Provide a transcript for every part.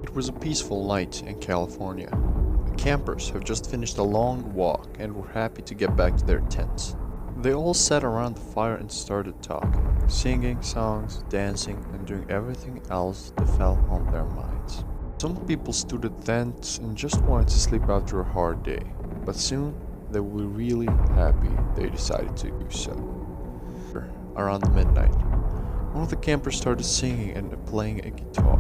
It was a peaceful night in California. The campers have just finished a long walk and were happy to get back to their tents. They all sat around the fire and started talking, singing songs, dancing, and doing everything else that fell on their minds. Some people stood at tents and just wanted to sleep after a hard day, but soon they were really happy they decided to do so. Around midnight, one of the campers started singing and playing a guitar.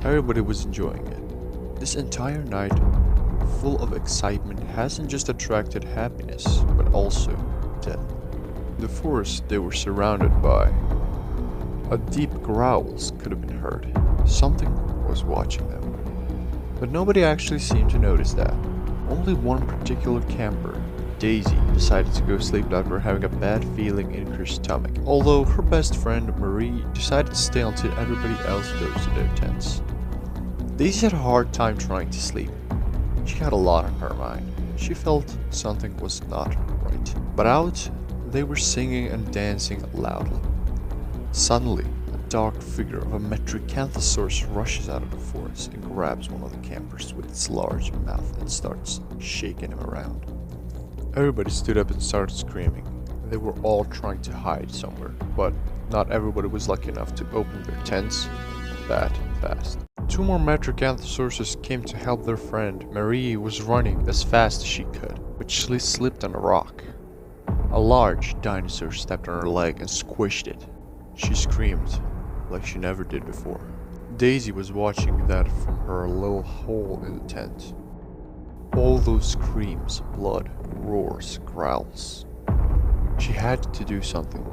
Everybody was enjoying it. This entire night, full of excitement, hasn't just attracted happiness, but also death. In the forest they were surrounded by, a deep growls could have been heard. Something was watching them. But nobody actually seemed to notice that. Only one particular camper, Daisy, decided to go sleep after having a bad feeling in her stomach, although her best friend Marie decided to stay until everybody else goes to their tents. Daisy had a hard time trying to sleep. She had a lot on her mind. She felt something was not right. But out, they were singing and dancing loudly. Suddenly, a dark figure of a Metricanthosaurus rushes out of the forest and grabs one of the campers with its large mouth and starts shaking him around. Everybody stood up and started screaming. They were all trying to hide somewhere, but not everybody was lucky enough to open their tents that fast. Two more Metricanthosauruses came to help their friend. Marie was running as fast as she could, but she slipped on a rock. A large dinosaur stepped on her leg and squished it. She screamed like she never did before. Daisy was watching that from her little hole in the tent. All those screams, blood, roars, growls. She had to do something.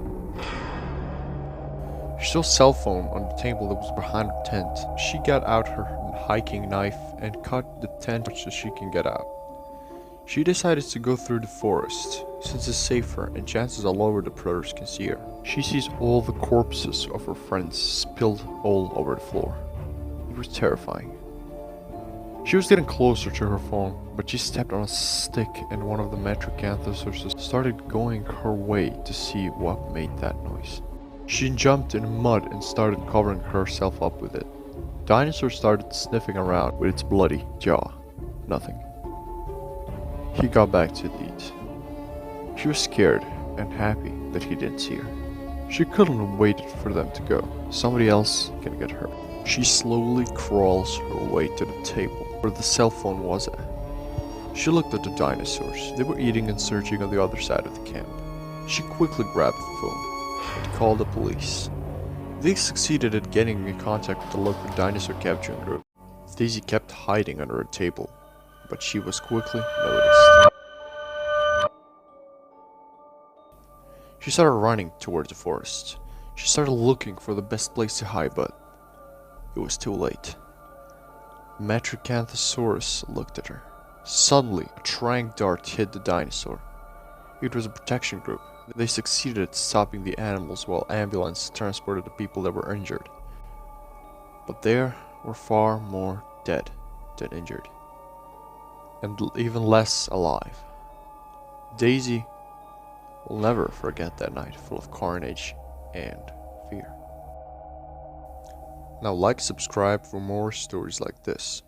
She saw a cell phone on the table that was behind her tent. She got out her hiking knife and cut the tent so she can get out. She decided to go through the forest, since it's safer and chances are lower the predators can see her. She sees all the corpses of her friends spilled all over the floor. It was terrifying. She was getting closer to her phone, but she stepped on a stick and one of the Metricanthosaurus started going her way to see what made that noise. She jumped in mud and started covering herself up with it. Dinosaur started sniffing around with its bloody jaw. Nothing. He got back to eat. She was scared and happy that he didn't see her. She couldn't wait for them to go. Somebody else can get hurt. She slowly crawls her way to the table where the cell phone was at. She looked at the dinosaurs. They were eating and searching on the other side of the camp. She quickly grabbed the phone and called the police. They succeeded at getting in contact with the local dinosaur capturing group. Daisy kept hiding under a table, but she was quickly noticed. She started running towards the forest. She started looking for the best place to hide, but it was too late. Metricanthosaurus looked at her. Suddenly, a tranq dart hit the dinosaur. It was a protection group. They succeeded at stopping the animals while ambulance transported the people that were injured. But there were far more dead than injured, and even less alive. Daisy will never forget that night full of carnage and fear. Now like, subscribe for more stories like this.